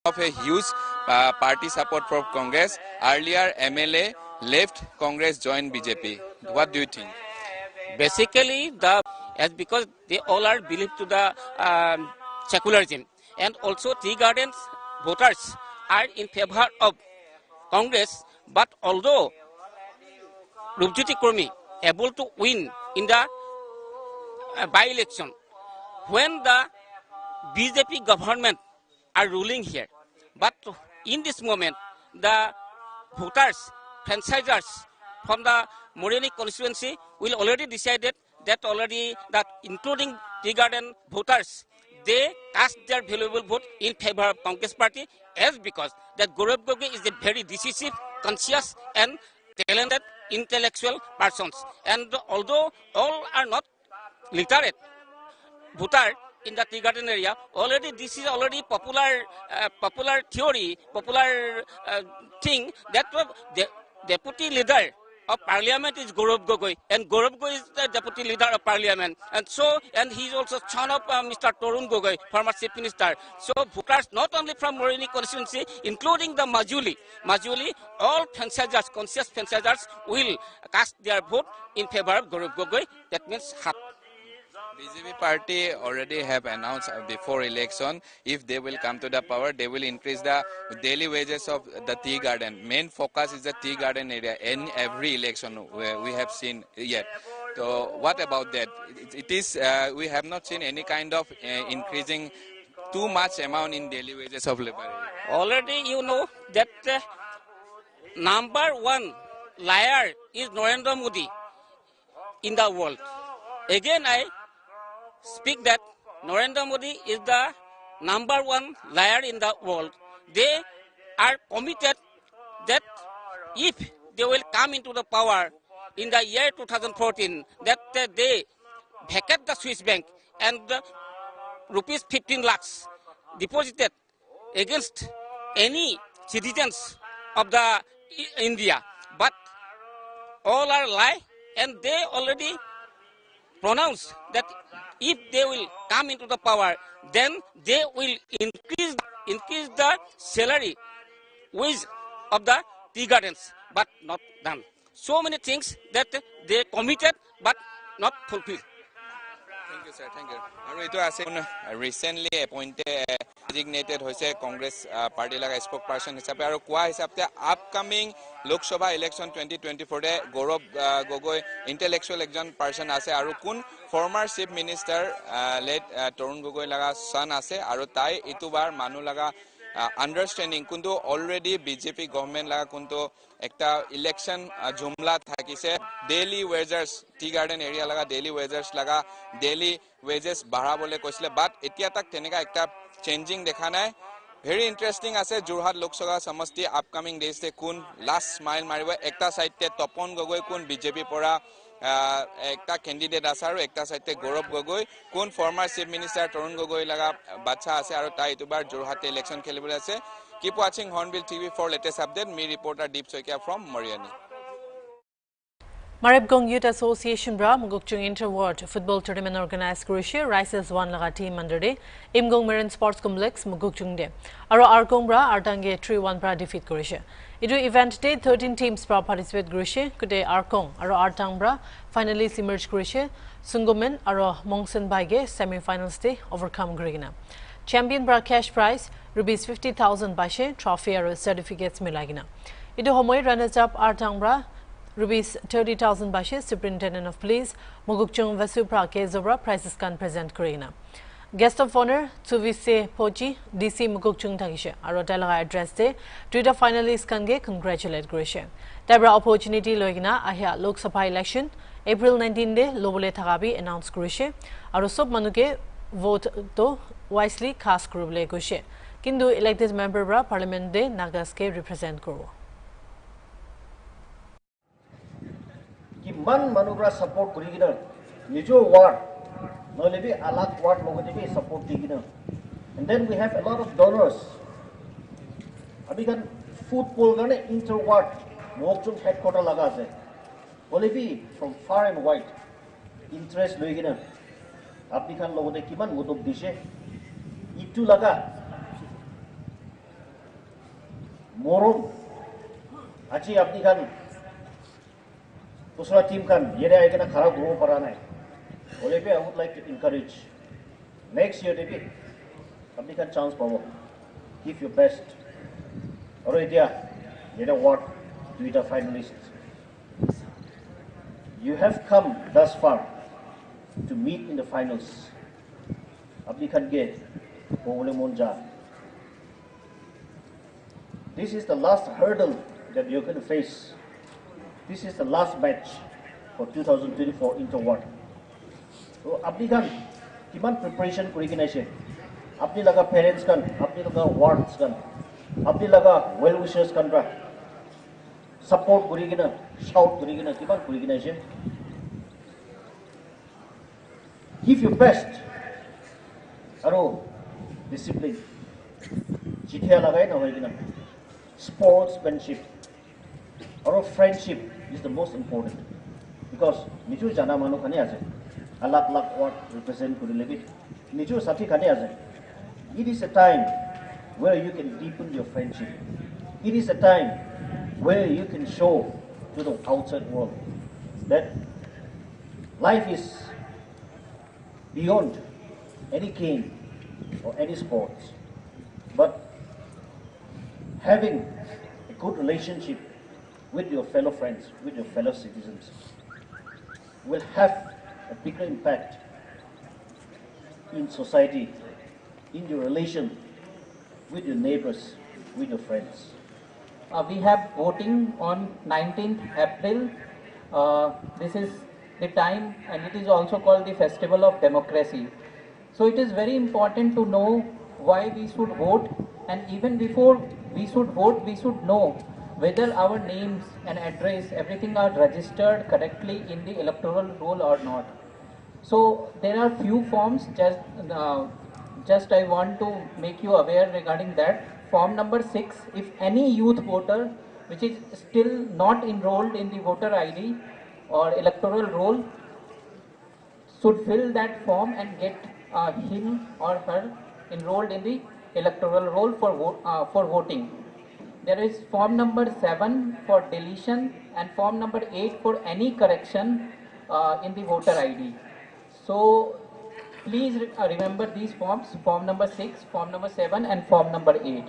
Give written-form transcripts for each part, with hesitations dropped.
of a huge party support for Congress. Earlier, MLA left Congress, joined BJP. What do you think? Basically, as because they all are believed to the secularism, and also tea gardens voters are in favor of Congress. But although Rupjyoti Kurmi able to win in the by-election, when the BJP government are ruling here, but in this moment, the voters, franchisers from the Moreni constituency will already decided that including tea garden voters, they cast their valuable vote in favor of Congress party, as because that Gaurav Gogoi is a very decisive, conscious and talented intellectual persons. And although all are not literate voter in the tea garden area, already this is already popular theory, popular thing that the deputy leader of parliament is Gaurav Gogoi, and Gaurav Gogoi is the deputy leader of parliament, and he is also son of Mr. Torun Gogoi, former chief minister. So voters not only from Moreni constituency, including the Majuli, all franchisers, conscious franchisers will cast their vote in favor of Gaurav Gogoi. That means half. BJP party already have announced before election, if they will come to the power, they will increase the daily wages of the tea garden. Main focus is the tea garden area in every election where we have seen yet. So what about that? It is we have not seen any kind of increasing too much amount in daily wages of labor. Already you know that number one liar is Narendra Modi in the world. Again I speak that Narendra Modi is the number one liar in the world. They are committed that if they will come into the power in the year 2014, that they vacate the Swiss bank and rupees 15 lakhs deposited against any citizens of the India. But all are lie, and they already pronounced that if they will come into the power, then they will increase the salary wage of the tea gardens, but not done. So many things that they committed but not fulfilled. Thank you, sir. Thank you. And it was recently appointed designated Congress party laga spokesperson hisabe aru kwa hisabte upcoming Lok Sabha election 2024 de Gaurav Gogoi intellectual ekjon person ase aru kun former chief minister late Torun Gogoi laga son ase aru tai itubar manu laga understanding kuntu already BJP government laga kuntu ekta election jumla thakise daily wages tea garden area laga daily wages laga daily wages bahra bole koisile but etia tak teneka ekta changing dekha nai. Very interesting ase Jorhat Lok Sabha samasti upcoming days te kun last smile maribo ekta side te Topon Gogoi kun BJP pora ekta candidate ase aru ekta side te Gaurav Gogoi kun former chief minister Torun Gogoi laga bacha ase aru tai itubar Jorhat election khelibole ase. Keep watching Hornbill TV for latest update. Me reporter Deep Soikia from Moriani. Maribgong Youth Association bra Mugukchung Inter-Ward Football Tournament organized Croatia Rises 1 laga team under de Imgong Marine Sports Complex Mugukchung de aro Arkong bra Artange 3-1 bra defeat Croatia. Idu event day 13 teams bra participate Croatia kude Arkong aro Artang bra finalists emerge Croatia Sungomen aro Mongsen Baige semi-finals day overcome Grigina. Champion bra cash prize rupees 50,000 baishe trophy aro certificates milagina. Idu homoy runners up Artang bra rupees 30,000 bashi Superintendent of Police Mugukchung Vasupra Kezobra prizes can present Karina. Guest of honor Tsuvise Pochi DC Mugukchung Tagisha aro telaga address de Twitter finalists kange congratulate Grisha. Debra opportunity logina ahya Lok Sabha election April 19 de lobole thagabi announce Grisha aro sob manuke vote to wisely cast kurble Grisha. Kindu elected member bra parliament de Nagas ke represent kuro. Man manubra support kurigina nijo ward no lebi alag ward logotibi support digina and then we have a lot of donors abigan football gane inter ward mokchung headquarter laga ase olebi from far and wide interest loigina apni khan logote kiman motob dishe itu laga moron achi apni kan dusra team kan yere ai kana khara grow para nai ole pe I would like to encourage next year debi apni kan chance pabo give your best aro etia yere award duita finalists you have come thus far to meet in the finals apni kan ge pole monja. This is the last hurdle that you're going to face. This is the last match for 2024 Interward. So, apni kan kiman preparation kuri kina ase. Apni laga parents kan, apni laga wards kan, apni laga well wishers kan ra support kuri kina, shout kuri kina, kiman kuri kina ase. Give your best. Aro discipline. Jithya lagai na hoy kina. Sportsmanship or friendship is the most important because nichu jana manu khani ase alak lak what represent kurilebi nichu sathi khani ase. It is a time where you can deepen your friendship. It is a time where you can show to the outside world that life is beyond any game or any sports, but having a good relationship with your fellow friends, with your fellow citizens, will have a bigger impact in society, in your relation with your neighbors, with your friends. We have voting on 19th April. This is the time, and it is also called the Festival of Democracy. So it is very important to know why we should vote, and even before we should vote, we should know whether our names and address, everything are registered correctly in the electoral roll or not. So there are few forms, just I want to make you aware regarding that. Form number 6, if any youth voter which is still not enrolled in the voter ID or electoral roll should fill that form and get him or her enrolled in the electoral roll for voting. There is form number 7 for deletion and form number 8 for any correction in the voter ID. So please remember these forms, form number 6, form number 7 and form number 8.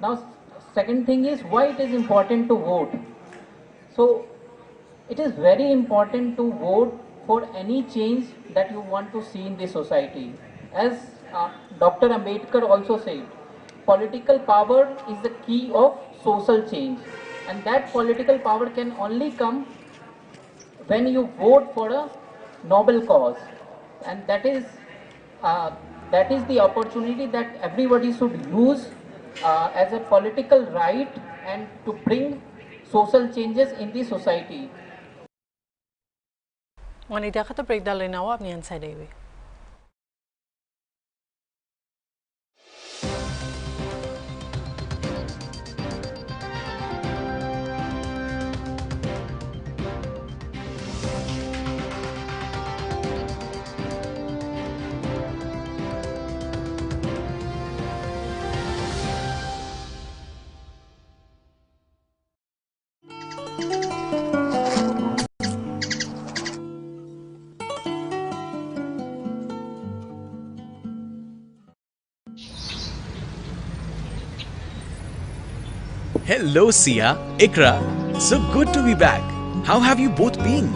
Now second thing is why it is important to vote. So it is very important to vote for any change that you want to see in the society. As Dr. Ambedkar also said, political power is the key of social change, and that political power can only come when you vote for a noble cause, and that is the opportunity that everybody should use as a political right and to bring social changes in the society. Wanita kata breakdown lain awak ni ansai dewi. Hello Sia, Ikra. So good to be back. How have you both been?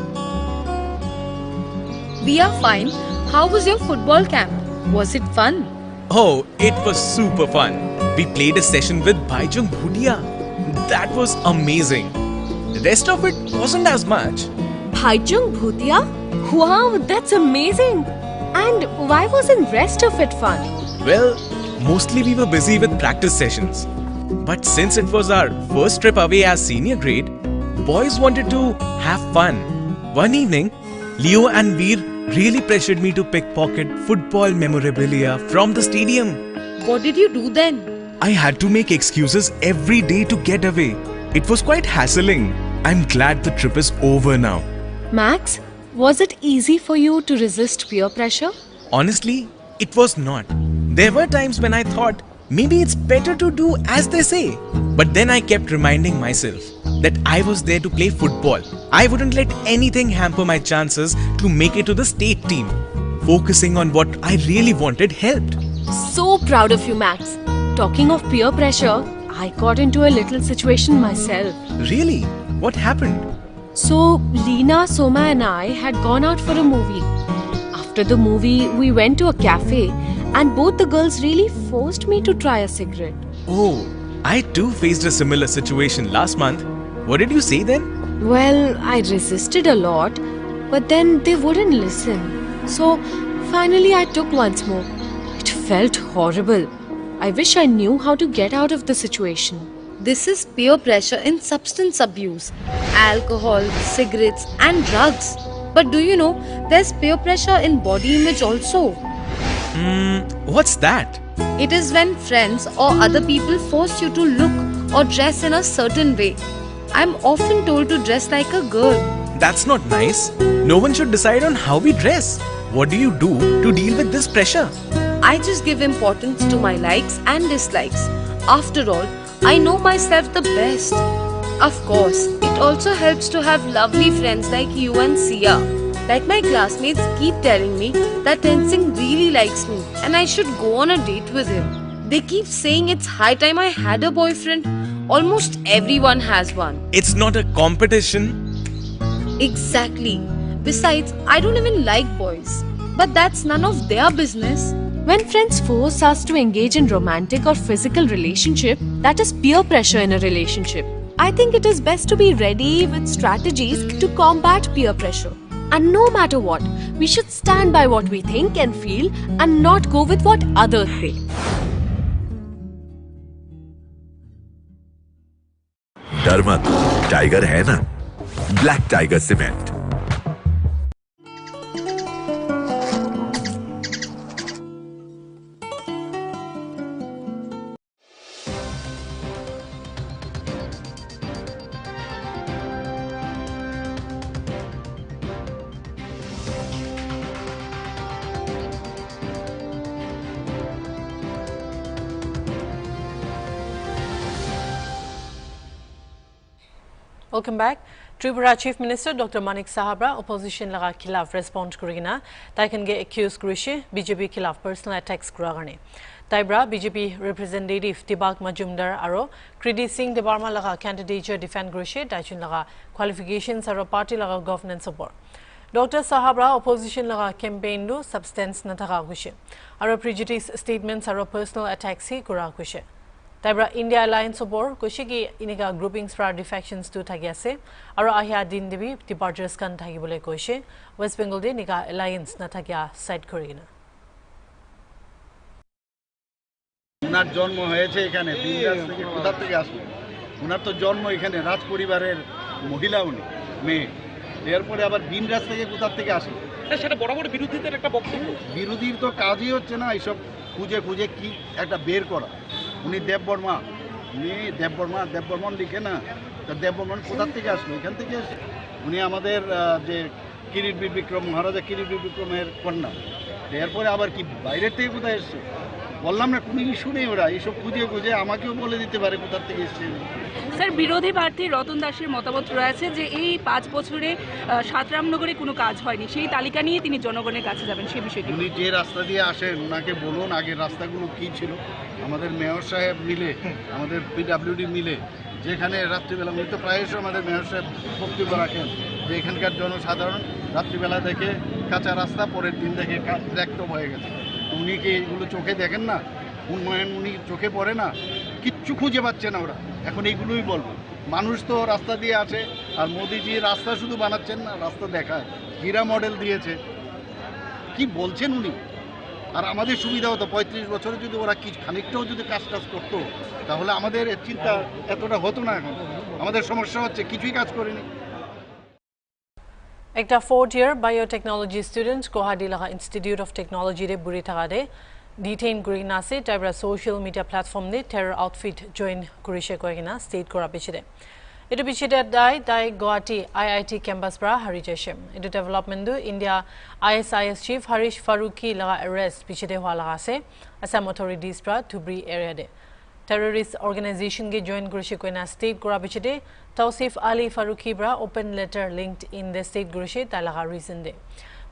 We are fine. How was your football camp? Was it fun? Oh, it was super fun. We played a session with Bhaijung Bhutia. That was amazing. The rest of it wasn't as much. Bhaijung Bhutia? Wow, that's amazing. And why wasn't rest of it fun? Well, mostly we were busy with practice sessions. But since it was our first trip away as senior grade, boys wanted to have fun. One evening, Leo and Veer really pressured me to pickpocket football memorabilia from the stadium. What did you do then? I had to make excuses every day to get away. It was quite hassling. I'm glad the trip is over now. Max, was it easy for you to resist peer pressure? Honestly, it was not. There were times when I thought, maybe it's better to do as they say. But then I kept reminding myself that I was there to play football. I wouldn't let anything hamper my chances to make it to the state team. Focusing on what I really wanted helped. So proud of you, Max. Talking of peer pressure, I got into a little situation myself. Really? What happened? So, Leena, Soma and I had gone out for a movie. After the movie, we went to a cafe and both the girls really forced me to try a cigarette. Oh, I too faced a similar situation last month. What did you say then? Well, I resisted a lot, but then they wouldn't listen. So, finally I took one smoke. It felt horrible. I wish I knew how to get out of the situation. This is peer pressure in substance abuse, alcohol, cigarettes and drugs. But do you know, there's peer pressure in body image also. What's that? It is when friends or other people force you to look or dress in a certain way. I'm often told to dress like a girl. That's not nice. No one should decide on how we dress. What do you do to deal with this pressure? I just give importance to my likes and dislikes. After all, I know myself the best. Of course, it also helps to have lovely friends like you and Sia. Like my classmates keep telling me that Tenzing really likes me and I should go on a date with him. They keep saying it's high time I had a boyfriend. Almost everyone has one. It's not a competition. Exactly. Besides, I don't even like boys. But that's none of their business. When friends force us to engage in romantic or physical relationship, that is peer pressure in a relationship. I think it is best to be ready with strategies to combat peer pressure. And no matter what, we should stand by what we think and feel and not go with what others say. डर मत, tiger है ना, black tiger cement. Welcome back. Tripura Chief Minister Dr. Manik Sahabra opposition laga khilaf respond kurigina taikan ge accuse kurishi BJP khilaf personal attacks kuragane. Taibra BJP representative Tibak Majumdar aro Kriti Singh Debarma laga candidature defend kurishi taijun laga qualifications aro party laga governance support. Dr. Sahabra opposition laga campaign lu substance nathaka kushi aro prejudice statements aro personal attacks hi kura kushi. Taibra India Alliance support kushiki iniga groupings fra defections to thagiase aro ahya din debi departures kan thagibole koise West Bengal de niga alliance na thagya side korigina উনার জন্ম হয়েছে এখানে বিন্দাস থেকে কোথা থেকে আসলো উনার তো জন্ম এখানে রাজ পরিবারের মহিলা উনি মেয়ে এরপরে আবার বিন্দাস থেকে কোথা থেকে আসলো সেটা বড় বড় বিরোধীদের একটা বক্তব্য বিরোধীর তো কাজই হচ্ছে না এইসব খুঁজে খুঁজে কি একটা বের করা উনি দেববর্মা উনি দেববর্মন লিখে না তা দেববর্মন কোথা থেকে আসলো এখান থেকে আসে উনি আমাদের যে কিরিট বীর বিক্রম মহারাজা কিরিট বীর বিক্রমের কন্যা এরপরে আবার কি বাইরের থেকে কোথায় এসছে বললাম না কোনো ইস্যু নেই ওরা এইসব খুঁজে খুঁজে আমাকেও বলে দিতে পারে কোথা থেকে এসছে স্যার বিরোধী প্রার্থী রতন দাসের মতামত রয়েছে যে এই 5 বছরে সাতরামনগরে কোনো কাজ হয়নি সেই তালিকা নিয়ে তিনি জনগণের কাছে যাবেন সেই বিষয়টি উনি যে রাস্তা দিয়ে আসেন ওনাকে বলুন আগের রাস্তাগুলো কী ছিল আমাদের মেয়র সাহেব মিলে আমাদের পিডব্লিউডি মিলে যেখানে রাত্রিবেলা উনি তো প্রায়শই আমাদের মেয়র সাহেব বক্তব্য রাখেন যে এখানকার জনসাধারণ রাত্রিবেলা দেখে কাঁচা রাস্তা পরের দিন দেখে ট্র্যাক্টর হয়ে গেছে উনি কি এগুলো চোখে দেখেন না উন্নয়ন উনি চোখে পড়ে না কিচ্ছু খুঁজে পাচ্ছে না ওরা এখন এইগুলোই বলবো মানুষ তো রাস্তা দিয়ে আছে আর মোদিজি রাস্তা শুধু বানাচ্ছেন না রাস্তা দেখায় হীরা মডেল দিয়েছে কি বলছেন উনি আর আমাদের সুবিধা হতো 35 বছরে যদি ওরা কি খানিকটাও যদি কাজ করতো তাহলে আমাদের চিন্তা এতটা হতো না এখন আমাদের সমস্যা হচ্ছে কিছুই কাজ করেনি একটা 4th year biotechnology student Guwahati laga Institute of Technology re buri thaga de detain kurina ase taibra social media platform ne terror outfit join kurishe koigina state kora pichide Itu bichite dai Guwahati IIT campus pra hari jashim. Itu development du India ISIS chief Harish Faruqi laga arrest bichite hua laga se Assam authorities pra Dhubri area de. Terrorist organization ke join kurishi koina state kora bichite Tausif Ali Faruqi pra open letter linked in the state kurishi ta laga reason de.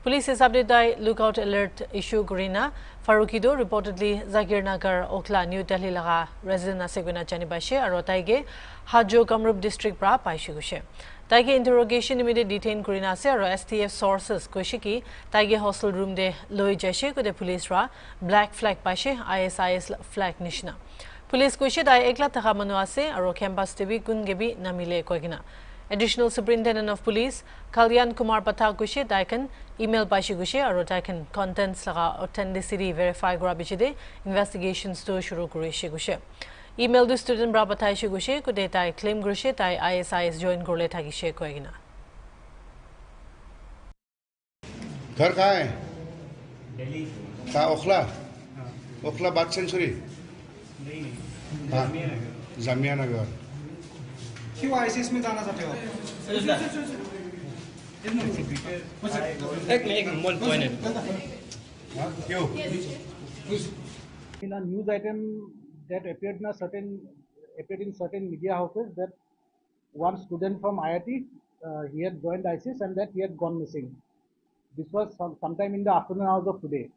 Police has updated lookout alert issue Gurina Faruqi do reportedly Zakir Nagar Okla New Delhi laga resident aseguna chanibashe aro taige Hajo Kamrup district pra paishi gushe taige interrogation immediate detain Gurina se aro STF sources koshiki taige hostel room de loi jashe ko de police ra black flag paishe ISIS flag nishna police koshi dai ekla thaka manu ase aro campus tv kun gebi namile koigina. Additional Superintendent of Police Kalyan Kumar Pathak Gushe Daikan email Bashi Gushe or Daikan contents laga authenticity verify grabishide investigations to shuru kurishi Gushe. Email to student bra Pathai Gushe ko data claim Gushe tai ISIS join kurle thagishe koigina. घर कहाँ है? दिल्ली। कहाँ ओखला? ओखला बात century? नहीं। जामिया नगर। क्यों ICS में जाना चाहते हो? एक मोल पॉइंट है। क्यों? In a news item that appeared in certain media houses that one student from IIT he had joined ISIS and that he had gone missing. This was sometime in the afternoon hours of today.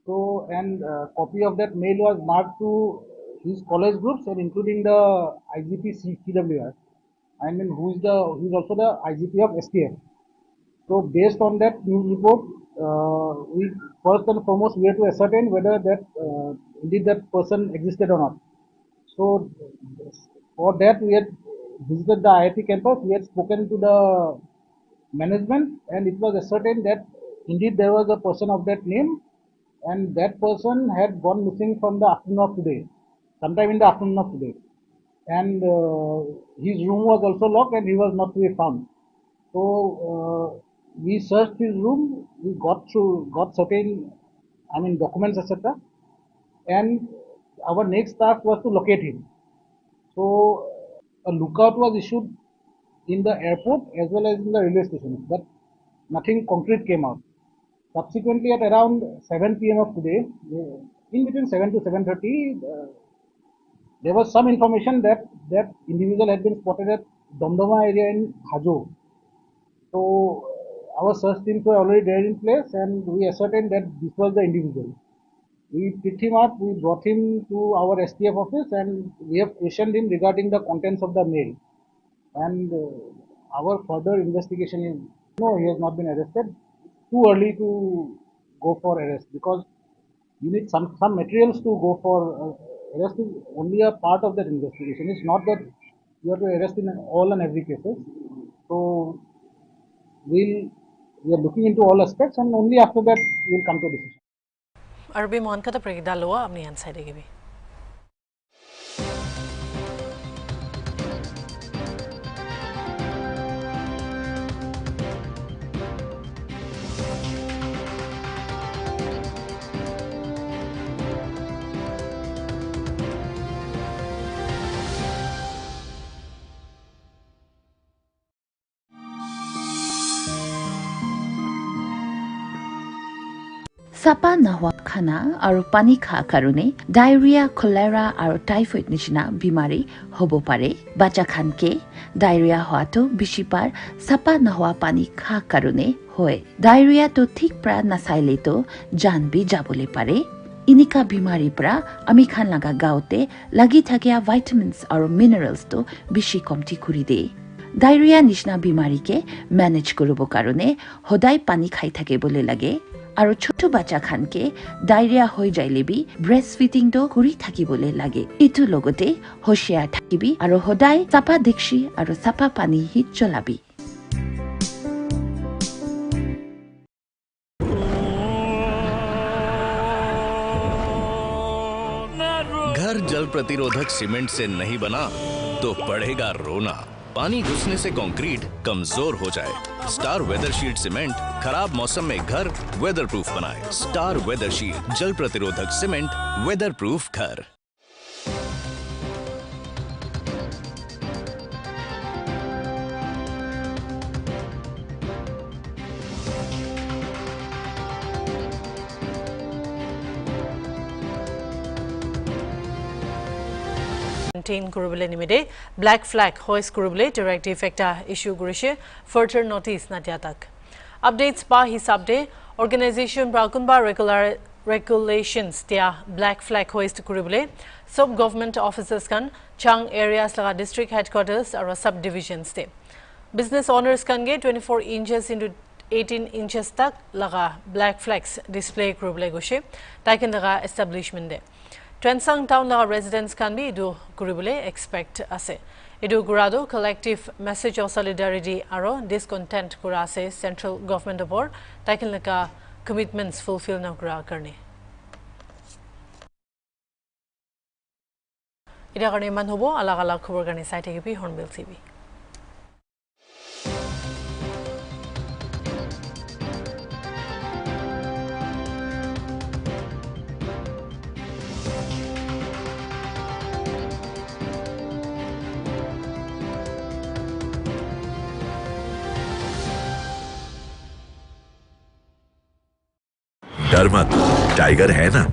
So and copy of that mail was marked to his college groups and including the IGP CWR. I mean, who's also the IGP of STF. So, based on that news report, we first and foremost we have to ascertain whether that indeed that person existed or not. So, for that we had visited the IIT campus. We had spoken to the management, and it was ascertained that indeed there was a person of that name, and that person had gone missing from the afternoon of today, sometime in the afternoon of today. And his room was also locked and he was not to be found. So we searched his room, we got certain documents etc. And our next task was to locate him. So a lookout was issued in the airport as well as in the railway station, but nothing concrete came out. Subsequently at around 7 p.m. of today, in between 7 to 7:30, there was some information that that individual had been spotted at Domdoma area in Hajo. So our search teams were already there in place and we ascertained that this was the individual. We picked him up, we brought him to our STF office and we have questioned him regarding the contents of the mail. And our further investigation is, no, he has not been arrested. Too early to go for arrest because you need some materials to go for arrest is only a part of that investigation. It's not that you have to arrest in all and every cases. So we are looking into all aspects and only after that we will come to a decision. Arbi Mohan kata pregidaloa apni answer degibi. Sapa nahwa khana aru pani kha karone diarrhea cholera aru typhoid nishina bimari hobo pare bacha khanke diarrhea hoato bishipar sapa nahwa pani kha karone hoy diarrhea to thik pra nasaile to jan bi jabole pare inika bimari pra ami khan laga gaote lagi thakia vitamins aru minerals to bishi komti kuri de diarrhea nishina bimari ke manage korobo karone hodai pani khai thake bole lage আৰু ছোট বাচ্চা খানকে diarrhoea হৈ যাইলেবি breast feeding তো কৰি থাকিবলে লাগে ইটো লগতে হোশিয়াৰ থাকিবি আৰু সদায় চাপা দেখছি আৰু চাপা পানী হি চলাবি घर जल प्रतिरोधक सीमेंट से नहीं बना तो पड़ेगा रोना पानी घुसने से कंक्रीट कमजोर हो जाए स्टार वेदर शीट सीमेंट खराब मौसम में घर वेदर प्रूफ बनाए स्टार वेदर शीट जल प्रतिरोधक सीमेंट वेदर प्रूफ घर obtain kurubile nimide black flag hoist kurubile directive ekta issue gurishe further notice natiatak updates pa hisabde organization brakunba regulations tia black flag hoist kurubile sub government offices kan chang areas laga district headquarters aro subdivisions te business owners kan ge 24 inches into 18 inches tak laga black flags display kurubile goshe taiken laga establishment de Transang town laga residents can be do kuribule expect ase. Idu gurado collective message of solidarity aro discontent kura ase central government abor taiken laka commitments fulfill na kura karne. Ida karne man hobo alag alag khobor karne sai thakibi Hornbill TV. डर मत, tiger है ना।